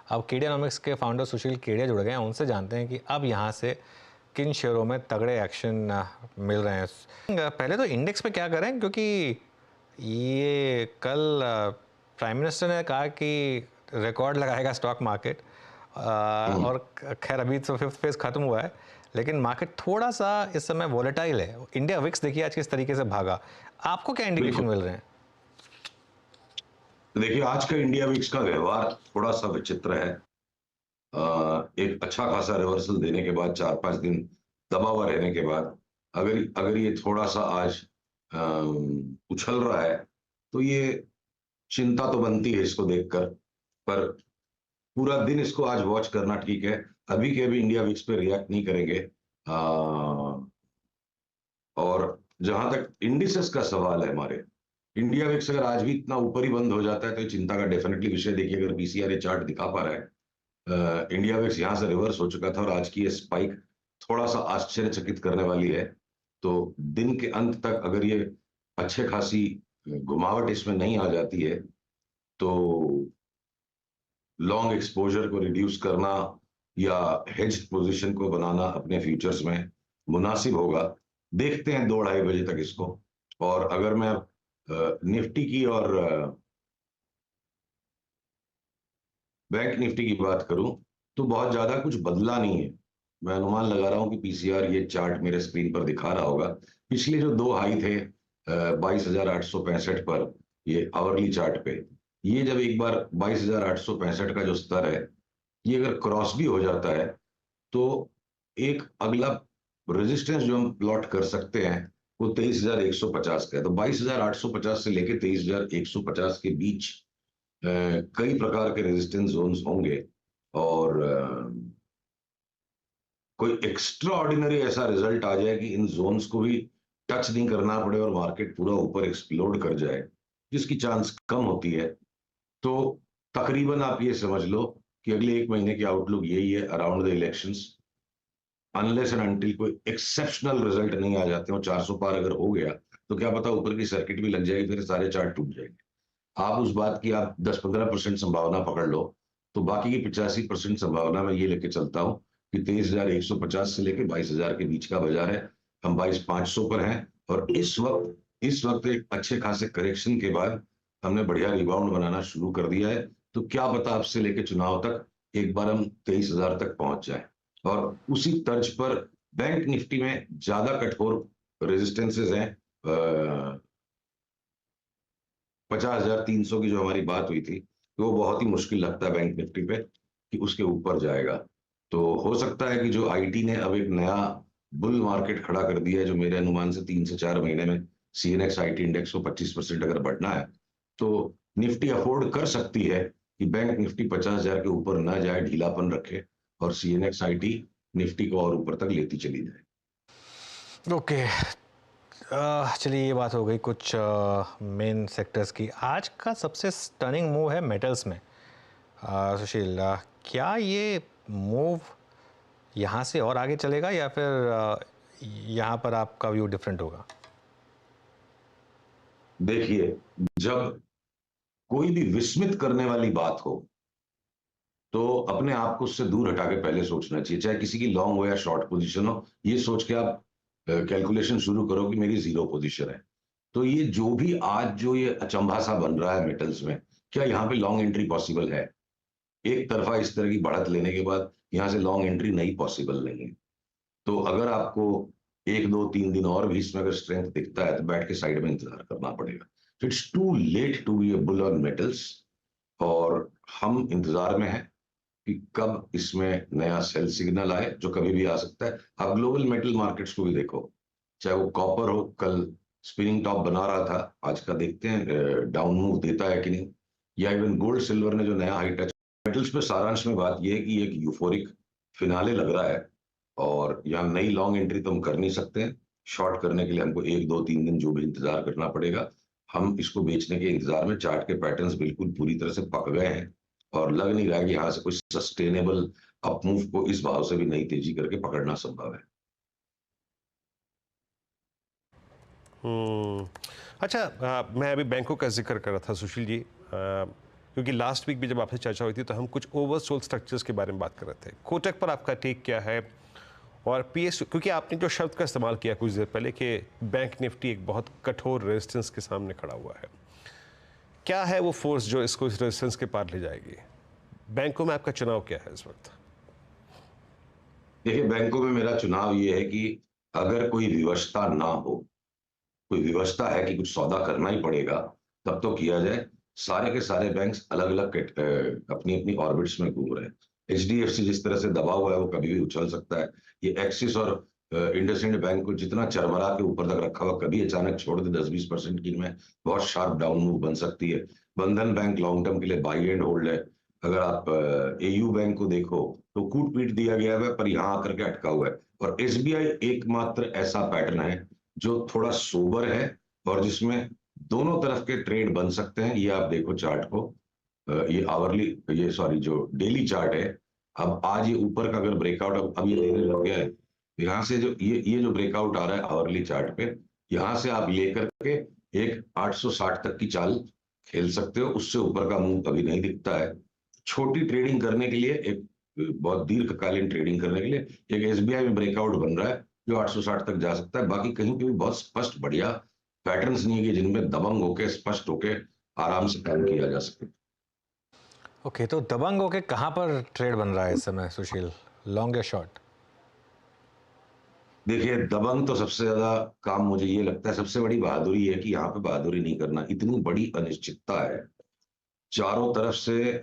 अब केडियानॉमिक्स के फाउंडर सुशील केडिया जुड़ गए हैं, उनसे जानते हैं कि अब यहाँ से किन शेयरों में तगड़े एक्शन मिल रहे हैं। पहले तो इंडेक्स पे क्या करें, क्योंकि ये कल प्राइम मिनिस्टर ने कहा कि रिकॉर्ड लगाएगा स्टॉक मार्केट, और खैर अभी तो फिफ्थ फेज खत्म हुआ है, लेकिन मार्केट थोड़ा सा इस समय वॉलेटाइल है। इंडिया विक्स देखिए आज किस तरीके से भागा। आपको क्या इंडिकेशन बिल्कुल। मिल रहे हैं? देखिए, आज का इंडिया विक्स का व्यवहार थोड़ा सा विचित्र है। एक अच्छा खासा रिवर्सल देने के बाद 4-5 दिन दबा हुआ रहने के बाद अगर अगर ये थोड़ा सा आज उछल रहा है, तो ये चिंता तो बनती है इसको देखकर। पर पूरा दिन इसको आज वॉच करना ठीक है। अभी के अभी इंडिया विक्स पे रिएक्ट नहीं करेंगे। और जहां तक इंडिसेस का सवाल है, हमारे इंडिया विक्स अगर आज भी इतना ऊपर ही बंद हो जाता है तो ये चिंता का डेफिनेटली विषय। देखिए, अगर पीसीआर ये चार्ट दिखा पा रहा है, इंडिया विक्स यहां से रिवर्स हो चुका था और आज की ये स्पाइक थोड़ा सा आश्चर्यचकित करने वाली है। तो दिन के अंत तक अगर ये अच्छे खासी घुमावट इसमें नहीं आ जाती है, तो लॉन्ग एक्सपोजर को रिड्यूस करना या हेज पोजीशन को बनाना अपने फ्यूचर्स में मुनासिब होगा। देखते हैं 2-2:30 बजे तक इसको। और अगर मैं निफ्टी की और बैंक निफ्टी की बात करूं, तो बहुत ज्यादा कुछ बदला नहीं है। मैं अनुमान लगा रहा हूं कि पीसीआर ये चार्ट मेरे स्क्रीन पर दिखा रहा होगा। पिछले जो दो हाई थे 22,865 पर, ये आवरली चार्ट पे, ये जब एक बार 22,865 का जो स्तर है ये अगर क्रॉस भी हो जाता है, तो एक अगला रेजिस्टेंस जो हम प्लॉट कर सकते हैं वो 23,150 का है। तो 22,850 से लेके 23,150 के बीच कई प्रकार के रेजिस्टेंस जोन्स होंगे। और कोई एक्स्ट्रा ऑर्डिनरी ऐसा रिजल्ट आ जाए कि इन जोन्स को भी टच नहीं करना पड़े और मार्केट पूरा ऊपर एक्सप्लोड कर जाए, जिसकी चांस कम होती है, तो तकरीबन आप ये समझ लो कि अगले 1 महीने की आउटलुक यही है around the elections. Unless and until कोई एक्सेप्शनल रिजल्ट नहीं आ जाते हो, 400 पार अगर हो गया तो क्या पता ऊपर की सर्किट भी लग जाएगी, फिर सारे चार्ट टूट जाएंगे। आप उस बात की आप 10-15% संभावना पकड़ लो, तो बाकी की 85% संभावना मैं ये लेके चलता हूँ कि 23,150 से लेके 22,000 के बीच का बाजार है। हम 22,500 पर हैं और इस वक्त एक अच्छे खासे करेक्शन के बाद हमने बढ़िया रिबाउंड बनाना शुरू कर दिया है। तो क्या पता आपसे लेके चुनाव तक एक बार हम 23,000 तक पहुंच जाए। और उसी तर्ज पर बैंक निफ्टी में ज्यादा कठोर रेजिस्टेंसेस हैं। 50,300 की जो हमारी बात हुई थी, तो वो बहुत ही मुश्किल लगता है बैंक निफ्टी पे कि उसके ऊपर जाएगा। तो हो सकता है कि जो आईटी ने अब एक नया बुल मार्केट खड़ा कर दिया है, जो मेरे अनुमान से 3 से 4 महीने में सीएनएक्स आईटी इंडेक्स को 25% अगर बढ़ना है, तो निफ्टी अफोर्ड कर सकती है कि बैंक निफ्टी 50,000 के ऊपर ना जाए, ढीलापन रखे, और सीएनएक्स आईटी निफ्टी को और ऊपर तक लेती चली जाए। ओके, चलिए ये बात हो गई कुछ मेन सेक्टर्स की। आज का सबसे स्टनिंग मूव है मेटल्स में। सुशील, क्या ये मूव यहाँ से और आगे चलेगा या फिर यहाँ पर आपका व्यू डिफरेंट होगा? देखिए, जब कोई भी विस्मित करने वाली बात हो, तो अपने आप को उससे दूर हटा के पहले सोचना चाहिए, चाहे किसी की लॉन्ग हो या शॉर्ट पोजीशन हो। ये सोच के आप कैलकुलेशन शुरू करो कि मेरी जीरो पोजीशन है। तो ये जो भी आज जो ये अचंभा सा बन रहा है मेटल्स में, क्या यहाँ पे लॉन्ग एंट्री पॉसिबल है? एक तरफा इस तरह की बढ़त लेने के बाद यहाँ से लॉन्ग एंट्री नहीं पॉसिबल नहीं है। तो अगर आपको 1-2-3 दिन और भी इसमें अगर स्ट्रेंथ दिखता है, तो बैठ के साइड में इंतजार करना पड़ेगा। It's too late to be a bull on metals. और हम इंतजार में हैं कि कब इसमें नया सेल सिग्नल आए, जो कभी भी आ सकता है। आप ग्लोबल मेटल मार्केट्स को भी देखो, चाहे वो कॉपर हो, कल स्पिनिंग टॉप बना रहा था, आज का देखते हैं डाउन मूव देता है कि नहीं। या इवन गोल्ड सिल्वर ने जो नया हाई टच। मेटल्स पे सारांश में बात यह है कि एक यूफोरिक फिनाले लग रहा है, और यहाँ नई लॉन्ग एंट्री तो हम कर नहीं सकते हैं। शॉर्ट करने के लिए हमको 1-2-3 दिन जो भी इंतजार करना पड़ेगा। हम इसको बेचने के इंतजार में, चार्ट के पैटर्न्स बिल्कुल पूरी तरह से पक गए हैं और लग नहीं रहा है कि यहाँ से कुछ सस्टेनेबल अपमूव को इस भाव से भी नई तेजी करके पकड़ना संभव है। अच्छा, मैं अभी बैंकों का जिक्र कर रहा था सुशील जी। क्योंकि लास्ट वीक भी जब आपसे चर्चा हुई थी तो हम कुछ ओवरसोल्ड स्ट्रक्चर्स के बारे में बात कर रहे थे। कोटक पर आपका टेक क्या है? और पीएसयू, क्योंकि आपने जो शब्द का इस्तेमाल किया कुछ देर पहले कि बैंक निफ्टी एक बहुत कठोर रेजिस्टेंस के सामने खड़ा हुआ है, क्या है वो फोर्स जो इसको इस रेजिस्टेंस के पार ले जाएगी? बैंकों में आपका चुनाव क्या है इस वक्त? देखिए, बैंकों में मेरा चुनाव ये है कि अगर कोई विवशता ना हो, कोई विवशता है कि कुछ सौदा करना ही पड़ेगा, तब तो किया जाए। सारे के सारे बैंक्स अलग-अलग अपनी-अपनी ऑर्बिट्स में घूम रहे हैं। एचडीएफसी जिस तरह से दबा हुआ है, वो कभी भी उछल सकता है। ये एक्सिस और इंडसइंड बैंक को जितना चरमरा के ऊपर तक रखा हुआ, कभी अचानक छोड़ दे 10-20% की में बहुत शार्प डाउन मूव बन सकती है। बंधन बैंक लॉन्ग टर्म के लिए बाई एंड होल्ड है। अगर आप एयू बैंक को देखो, तो कूट-पीट दिया गया है, पर यहाँ आकर के अटका हुआ है। और एसबीआई एकमात्र ऐसा पैटर्न है जो थोड़ा सोबर है और जिसमें दोनों तरफ के ट्रेड बन सकते हैं। ये आप देखो चार्ट को, ये आवरली, ये सॉरी जो डेली चार्ट है। अब आज ये ऊपर का अगर ब्रेकआउट अब ये देने लग गया है, यहाँ से जो ये जो ब्रेकआउट आ रहा है आवरली चार्ट पे, यहाँ से आप लेकर के एक 860 तक की चाल खेल सकते हो। उससे ऊपर का मूव अभी नहीं दिखता है। छोटी ट्रेडिंग करने के लिए, एक बहुत दीर्घकालीन ट्रेडिंग करने के लिए एक एसबीआई में ब्रेकआउट बन रहा है जो 860 तक जा सकता है। बाकी कहीं पे भी बहुत स्पष्ट बढ़िया पैटर्न्स नहीं है कि जिनमें दबंग होके स्पष्ट होके आराम से काम किया जा सके। ओके, तो दबंग होके कहाँ पर ट्रेड बन रहा है इस समय सुशील, लॉन्ग या शॉर्ट? देखिए, दबंग तो सबसे ज्यादा काम मुझे ये लगता है, सबसे बड़ी बहादुरी है कि यहाँ पे बहादुरी नहीं करना। इतनी बड़ी अनिश्चितता है चारों तरफ से।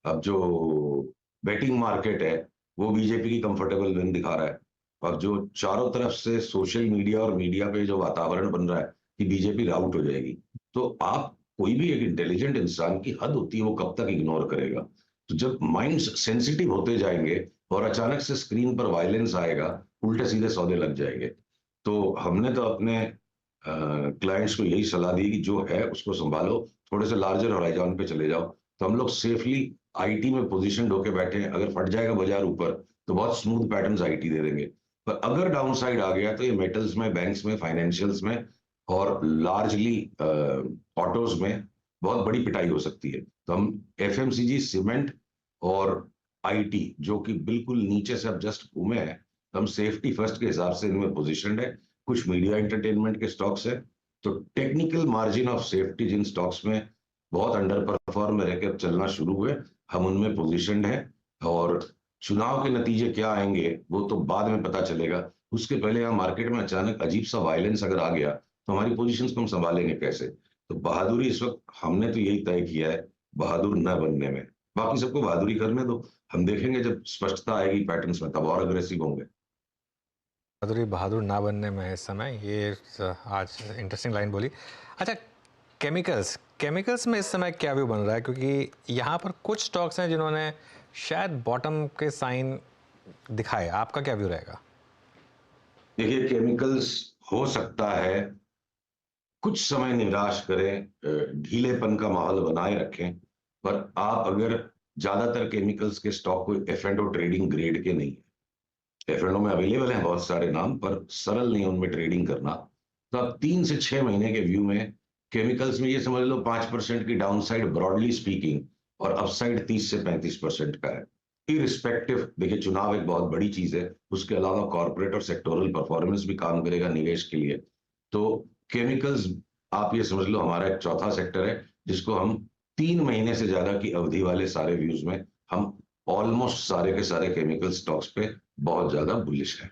अब जो बेटिंग मार्केट है वो बीजेपी की कंफर्टेबल विन दिखा रहा है, और जो चारों तरफ से सोशल मीडिया और मीडिया पे जो वातावरण बन रहा है कि बीजेपी आउट हो जाएगी, तो आप कोई भी एक इंटेलिजेंट इंसान की हद होती है, वो कब तक इग्नोर करेगा? तो जब माइंड्स सेंसिटिव होते जाएंगे और अचानक से स्क्रीन पर वायलेंस आएगा, उल्टे सीधे सौदे लग जाएंगे। तो हमने तो अपने क्लाइंट्स को यही सलाह दी कि जो है उसको संभालो, थोड़े से लार्जर होराइजन पे चले जाओ। तो हम लोग सेफली आईटी में पोजीशन होके बैठे हैं। अगर फट जाएगा बाजार ऊपर, तो बहुत स्मूथ पैटर्न्स आईटी दे देंगे। पर अगर डाउन साइड आ गया, तो ये मेटल्स में, बैंक्स में, फाइनेंशियल्स में और लार्जली ऑटोज में बहुत बड़ी पिटाई हो सकती है। तो हम एफएमसीजी, सीमेंट और आईटी, जो कि बिल्कुल नीचे से अब जस्ट घूमे हैं, तो हम सेफ्टी फर्स्ट के हिसाब से इनमें पोजिशन है। कुछ मीडिया एंटरटेनमेंट के स्टॉक्स है, तो टेक्निकल मार्जिन ऑफ सेफ्टी जिन स्टॉक्स में बहुत अंडर परफॉर्म में रहकर चलना शुरू हुए, हम उनमें पोजिशन है। और चुनाव के नतीजे क्या आएंगे वो तो बाद में पता चलेगा। उसके पहले यहाँ मार्केट में अचानक अजीब सा वायलेंस अगर आ गया, तो हमारी पोजीशंस को हम संभालेंगे कैसे? तो बहादुरी इस वक्त हमने तो यही तय किया है, बहादुर न बनने में। बाकी सबको बहादुरी करने दो, हम देखेंगे जब स्पष्टता आएगी पैटर्न्स में, तब और अग्रेसिव होंगे। बहादुरी बहादुर ना बनने में है इस समय, ये आज इंटरेस्टिंग लाइन बोली। अच्छा, केमिकल्स केमिकल्स में इस समय क्या व्यू बन रहा है? क्योंकि यहाँ पर कुछ स्टॉक्स हैं जिन्होंने शायद बॉटम के साइन दिखाए, आपका क्या व्यू रहेगा? देखिए, केमिकल्स हो सकता है कुछ समय निराश करें, ढीलेपन का माहौल बनाए रखें। पर आप अगर ज्यादातर केमिकल्स के स्टॉक कोई F and O trading grade के नहीं है, एफ एंड ओ में अवेलेबल हैं बहुत सारे नाम, पर सरल नहीं उनमें ट्रेडिंग करना। तो आप 3 से 6 महीने के व्यू में केमिकल्स में ये समझ लो 5% की डाउन साइड ब्रॉडली स्पीकिंग, और अपसाइड 30 से 35% का है। इरिस्पेक्टिव, देखिए चुनाव एक बहुत बड़ी चीज है, उसके अलावा कॉर्पोरेट और सेक्टोरल परफॉर्मेंस भी काम करेगा निवेश के लिए। तो केमिकल्स, आप ये समझ लो हमारा एक चौथा सेक्टर है जिसको हम 3 महीने से ज्यादा की अवधि वाले सारे व्यूज में हम ऑलमोस्ट सारे के सारे केमिकल स्टॉक्स पे बहुत ज्यादा बुलिश है।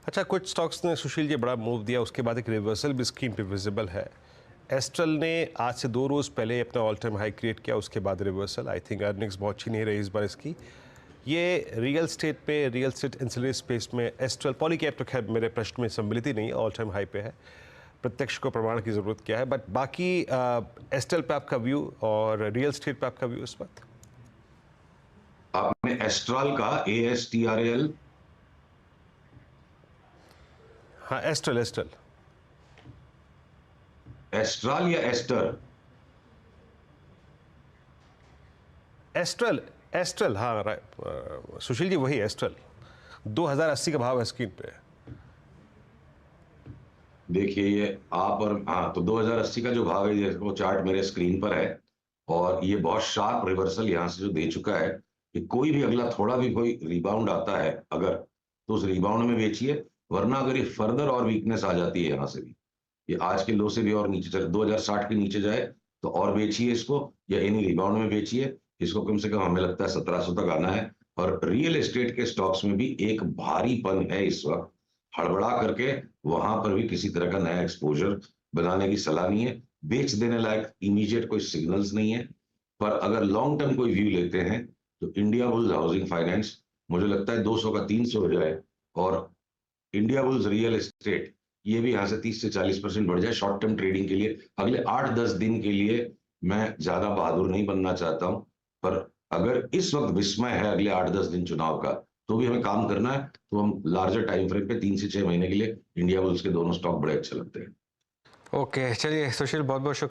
अच्छा, कुछ स्टॉक्स ने सुशील जी बड़ा मूव दिया, उसके बाद एक रिवर्सल भी स्क्रीन पे विजिबल है। एस्ट्रल ने आज से 2 रोज़ पहले अपना ऑल टाइम हाई क्रिएट किया, उसके बाद रिवर्सल। आई थिंक अर्निंग्स बहुत अच्छी नहीं रही इस बार इसकी। ये रियल स्टेट इंसुलेट स्पेस में एस्ट्रल, पॉलीकैप तो खैर मेरे प्रश्न में सम्मिलित ही नहीं है, ऑल टाइम हाई पे है। प्रत्यक्ष को प्रमाण की ज़रूरत क्या है, बट बाकी एस्ट्रल पे आपका व्यू और रियल स्टेट पे आपका व्यू इस वक्त? आपने एस्ट्रल का ASTRAL? हाँ, एस्ट्रल एस्ट्रल या एस्टर? एस्ट्रल, हाँ राइट सुशील जी, वही एस्ट्रल। 2080 का भाव है स्क्रीन पे। देखिए ये आप और हाँ, तो 2080 का जो भाव है ये वो चार्ट मेरे स्क्रीन पर है और ये बहुत शार्प रिवर्सल यहाँ से जो दे चुका है कि कोई भी अगला थोड़ा भी कोई रिबाउंड आता है अगर, तो उस रिबाउंड में बेचिए, वरना अगर ये फर्दर और वीकनेस आ जाती है यहाँ से भी, ये आज के लो से भी और नीचे चले 2060 के नीचे जाए तो और बेचिए इसको, या इन्हीं रिबाउंड में बेचिए इसको। कम से कम हमें लगता है 1700 तक आना है। और रियल एस्टेट के स्टॉक्स में भी एक भारीपन है इस वक्त, हड़बड़ा करके वहां पर भी किसी तरह का नया एक्सपोजर बनाने की सलाह नहीं है। बेच देने लायक इमीडिएट कोई सिग्नल्स नहीं है, पर अगर लॉन्ग टर्म कोई व्यू लेते हैं तो इंडिया बुल्स हाउसिंग फाइनेंस मुझे लगता है 200 का 300 हो जाए, और इंडिया बुल्स रियल एस्टेट ये भी यहाँ से 30 से 40% बढ़ जाए शॉर्ट टर्म ट्रेडिंग के लिए। अगले 8-10 दिन के लिए मैं ज्यादा बहादुर नहीं बनना चाहता हूं, पर अगर इस वक्त विस्मय है अगले 8-10 दिन चुनाव का, तो भी हमें काम करना है, तो हम लार्जर टाइम फ्रेम पे 3 से 6 महीने के लिए इंडिया बुल्स के दोनों स्टॉक बड़े अच्छे लगते हैं। ओके, चलिए सुशील, बहुत बहुत शुक्रिया।